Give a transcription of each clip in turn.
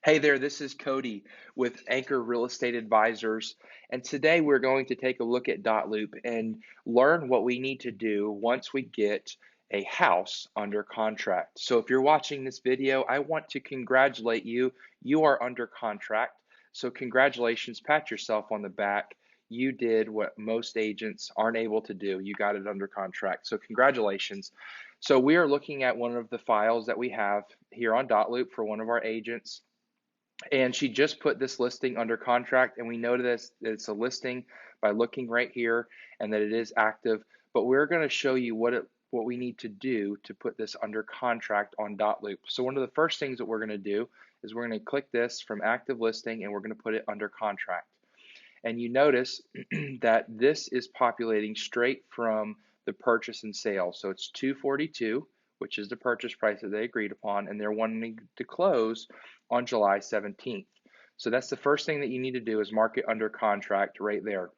Hey there, this is Cody with Anchor Real Estate Advisors, and today we're going to take a look at DotLoop and learn what we need to do once we get a house under contract. So if you're watching this video, I want to congratulate you. You are under contract. So congratulations, pat yourself on the back. You did what most agents aren't able to do. You got it under contract. So congratulations. So we are looking at one of the files that we have here on DotLoop for one of our agents, and she just put this listing under contract, and we notice that it's a listing by looking right here and that it is active. But we're going to show you what we need to do to put this under contract on DotLoop. So one of the first things that we're going to do is we're going to click this from active listing and we're going to put it under contract. And you notice that this is populating straight from the purchase and sale. So it's 242, which is the purchase price that they agreed upon, and they're wanting to close on July 17th. So that's the first thing that you need to do, is mark it under contract right there.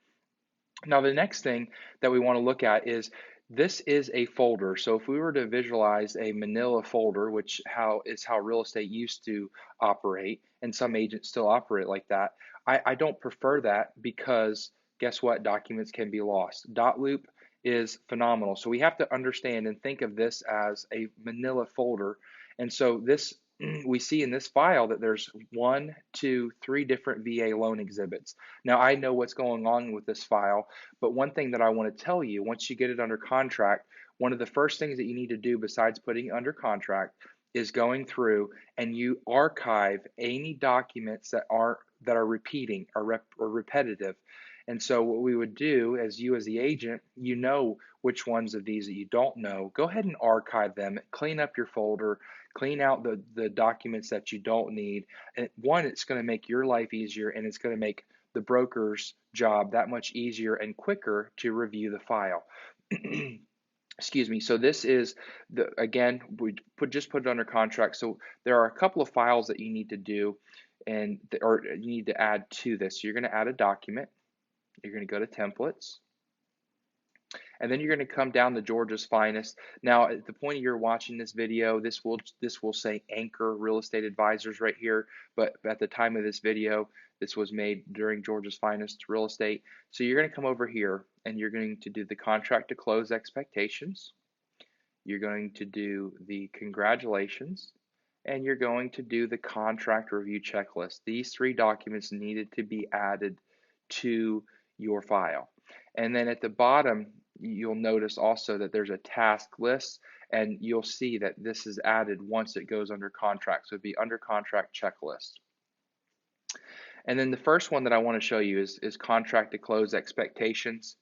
Now the next thing that we want to look at is this is a folder. So if we were to visualize a manila folder, which is how real estate used to operate, and some agents still operate like that, I don't prefer that, because guess what? Documents can be lost. DotLoop is phenomenal. So we have to understand and think of this as a manila folder. And so this we see in this file that there's 1, 2, 3 different VA loan exhibits. Now I know what's going on with this file, but one thing that I want to tell you, once you get it under contract, one of the first things that you need to do besides putting it under contract is going through and you archive any documents that are repeating or repetitive. And so what we would do, as you as the agent, you know which ones of these that you don't know, go ahead and archive them, clean up your folder, clean out the documents that you don't need. And one, it's going to make your life easier, and it's going to make the broker's job that much easier and quicker to review the file. Excuse me. So this is again, we just put it under contract. So there are a couple of files that you need to do, or you need to add to this. So you're going to add a document. You're going to go to templates, and then you're going to come down to Georgia's Finest. Now, at the point you're watching this video, this will say Anchor Real Estate Advisors right here, but at the time of this video, this was made during Georgia's Finest Real Estate. So you're going to come over here and you're going to do the contract to close expectations. You're going to do the congratulations, and you're going to do the contract review checklist. These 3 documents needed to be added to your file. And then at the bottom, you'll notice also that there's a task list, and you'll see that this is added once it goes under contract. So it'd be under contract checklist. And then the first one that I want to show you is contract to close expectations.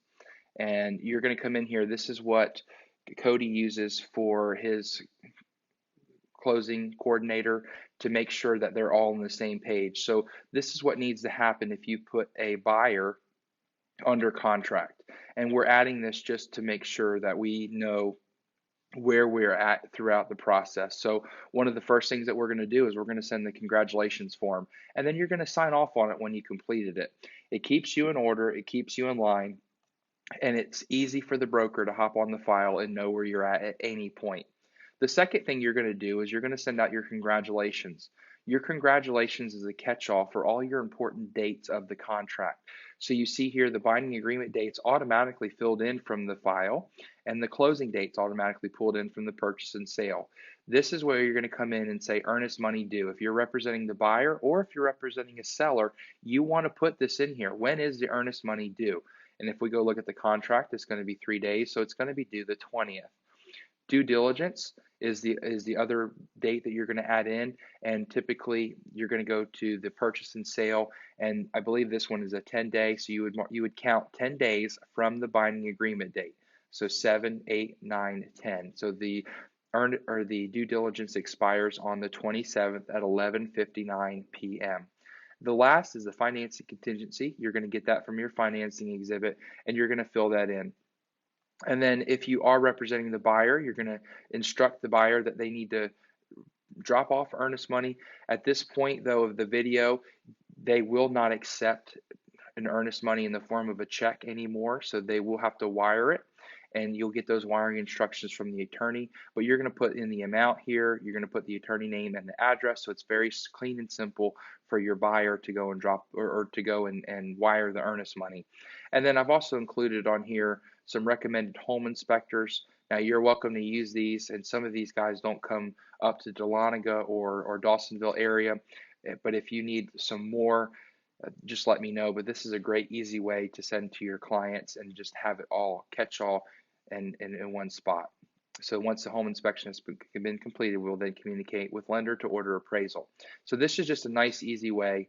And you're going to come in here. This is what Cody uses for his closing coordinator to make sure that they're all on the same page. So this is what needs to happen if you put a buyer under contract. And we're adding this just to make sure that we know where we're at throughout the process. So one of the first things that we're going to do is we're going to send the congratulations form, and then you're going to sign off on it when you completed it. It keeps you in order, it keeps you in line, and it's easy for the broker to hop on the file and know where you're at any point. The second thing you're going to do is you're going to send out your congratulations. Your congratulations is a catch-all for all your important dates of the contract. So you see here the binding agreement dates automatically filled in from the file, and the closing dates automatically pulled in from the purchase and sale. This is where you're going to come in and say earnest money due. If you're representing the buyer or if you're representing a seller, you want to put this in here. When is the earnest money due? And if we go look at the contract, it's going to be 3 days, so it's going to be due the 20th. Due diligence is the other date that you're going to add in, and typically you're going to go to the purchase and sale, and I believe this one is a 10-day, so you would count 10 days from the binding agreement date. So 7, 8, 9, 10. So the due diligence expires on the 27th at 11:59 p.m. The last is the financing contingency. You're going to get that from your financing exhibit, and you're going to fill that in. And then if you are representing the buyer, you're going to instruct the buyer that they need to drop off earnest money. At this point, though, of the video, they will not accept an earnest money in the form of a check anymore, so they will have to wire it. and you'll get those wiring instructions from the attorney. But you're going to put in the amount here, you're going to put the attorney name and the address, so it's very clean and simple for your buyer to go and drop or to go and wire the earnest money. And then I've also included on here some recommended home inspectors. Now you're welcome to use these, and some of these guys don't come up to Dahlonega or Dawsonville area, but if you need some more, just let me know. But this is a great, easy way to send to your clients and just have it all, catch all, and in one spot. So once the home inspection has been completed, we'll then communicate with lender to order appraisal. So this is just a nice, easy way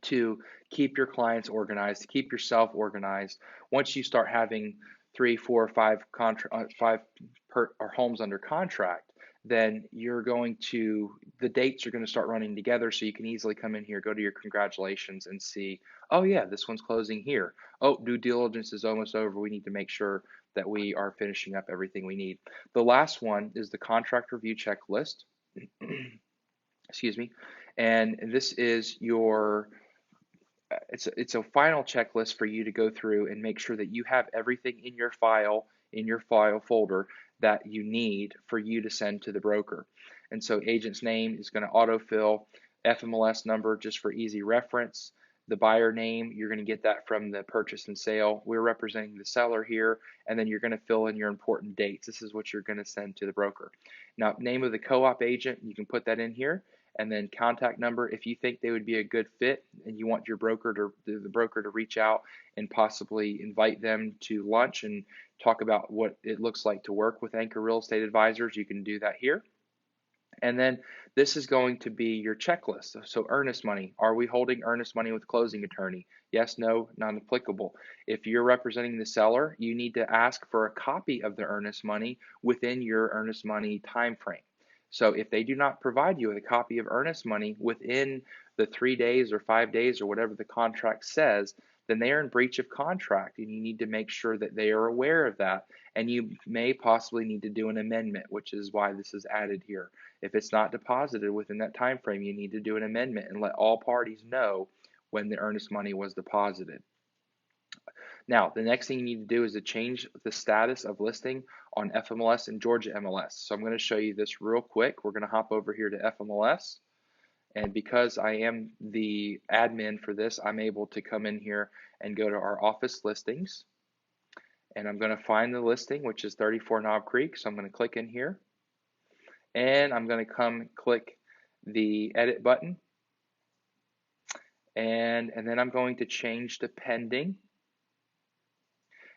to keep your clients organized, to keep yourself organized. Once you start having 3, 4, 5 homes under contract, then you're going to, the dates are going to start running together, so you can easily come in here, go to your congratulations, and see, oh yeah, this one's closing here. Oh, due diligence is almost over. We need to make sure that we are finishing up everything we need. The last one is the contract review checklist. Excuse me. And this is your it's a final checklist for you to go through and make sure that you have everything in your file folder that you need for you to send to the broker. And so agent's name is going to autofill, FMLS number just for easy reference, the buyer name, you're going to get that from the purchase and sale. We're representing the seller here, and then you're going to fill in your important dates. This is what you're going to send to the broker. Now, name of the co-op agent, you can put that in here, and then contact number if you think they would be a good fit and you want your the broker to reach out and possibly invite them to lunch and talk about what it looks like to work with Anchor Real Estate Advisors. You can do that here. And then this is going to be your checklist. So earnest money. Are we holding earnest money with closing attorney? Yes, no, not applicable. If you're representing the seller, you need to ask for a copy of the earnest money within your earnest money time frame. So if they do not provide you with a copy of earnest money within the 3 days or 5 days or whatever the contract says, then they are in breach of contract, and you need to make sure that they are aware of that. And you may possibly need to do an amendment, which is why this is added here. If it's not deposited within that time frame, you need to do an amendment and let all parties know when the earnest money was deposited. Now, the next thing you need to do is to change the status of listing on FMLS and Georgia MLS. So I'm going to show you this real quick. We're going to hop over here to FMLS. And because I am the admin for this, I'm able to come in here and go to our office listings. And I'm going to find the listing, which is 34 Knob Creek. So I'm going to click in here. And I'm going to come click the edit button. And then I'm going to change to pending.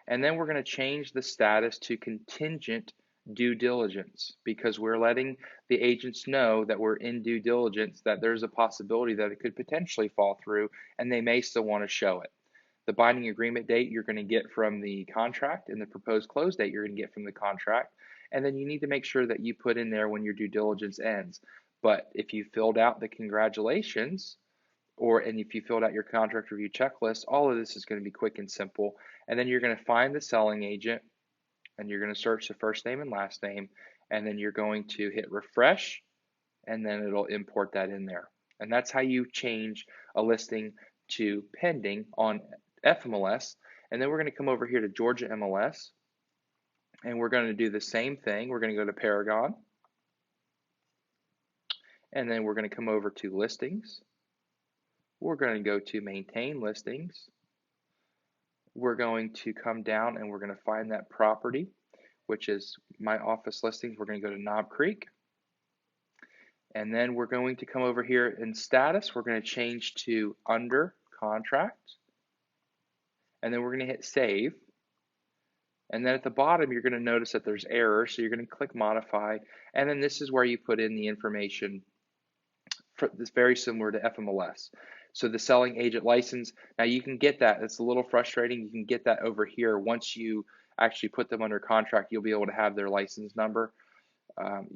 And then we're going to change the status to contingent due diligence, because we're letting the agents know that we're in due diligence, that there's a possibility that it could potentially fall through, and they may still want to show it. The binding agreement date you're going to get from the contract, and the proposed close date you're going to get from the contract. And then you need to make sure that you put in there when your due diligence ends. But if you filled out the congratulations, and if you filled out your contract review checklist, all of this is going to be quick and simple. And then you're going to find the selling agent, and you're going to search the first name and last name, and then you're going to hit refresh, and then it'll import that in there. And that's how you change a listing to pending on FMLS. And then we're going to come over here to Georgia MLS, and we're going to do the same thing. We're going to go to Paragon, and then we're going to come over to listings. We're going to go to maintain listings. We're going to come down and we're going to find that property, which is my office listings. We're going to go to Knob Creek. And then we're going to come over here in status. We're going to change to under contract. And then we're going to hit save. And then at the bottom, you're going to notice that there's errors. So you're going to click modify. And then this is where you put in the information. It's very similar to FMLS. So the selling agent license, now you can get that. It's a little frustrating. You can get that over here. Once you actually put them under contract, you'll be able to have their license number.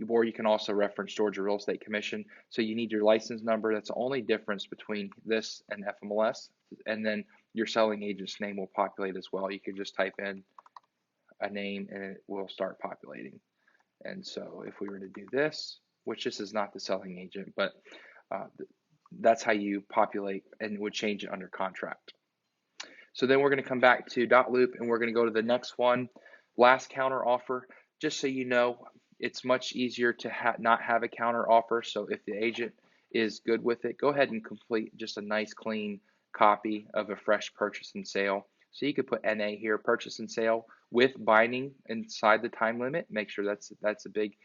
Or you can also reference Georgia Real Estate Commission. So you need your license number. That's the only difference between this and FMLS. And then your selling agent's name will populate as well. You can just type in a name and it will start populating. And so if we were to do this, which this is not the selling agent, but that's how you populate and would change it under contract. So then we're going to come back to DotLoop, and we're going to go to the next one. Last counter offer, just so you know, it's much easier to not have a counter offer. So if the agent is good with it, go ahead and complete just a nice clean copy of a fresh purchase and sale. So you could put NA here, purchase and sale with binding inside the time limit. Make sure that's a big,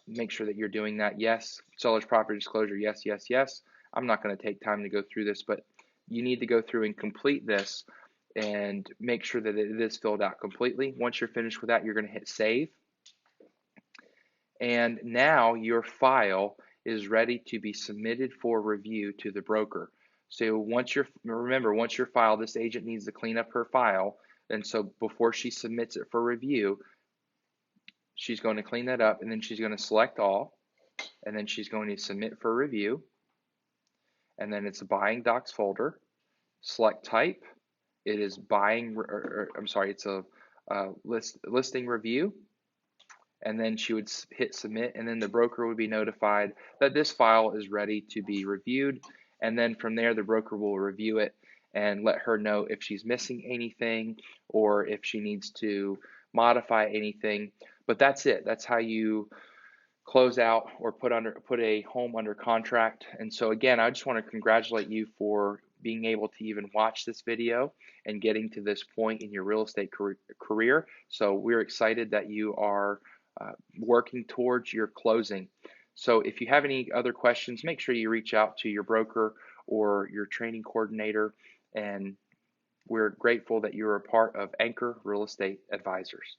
make sure that you're doing that. Yes, seller's property disclosure, yes, yes, yes. I'm not going to take time to go through this, but you need to go through and complete this and make sure that it is filled out completely. Once you're finished with that, you're going to hit save. And now your file is ready to be submitted for review to the broker. So remember, once your file, this agent needs to clean up her file. And so before she submits it for review, she's going to clean that up, and then she's going to select all, and then she's going to submit for review. And then it's a buying docs folder, select type. It is buying, I'm sorry, it's a listing review. And then she would hit submit, and then the broker would be notified that this file is ready to be reviewed. And then from there, the broker will review it and let her know if she's missing anything or if she needs to modify anything. But that's it. That's how you close out or put a home under contract. And so again, I just want to congratulate you for being able to even watch this video and getting to this point in your real estate career. So we're excited that you are working towards your closing. So if you have any other questions, make sure you reach out to your broker or your training coordinator. And we're grateful that you're a part of Anchor Real Estate Advisors.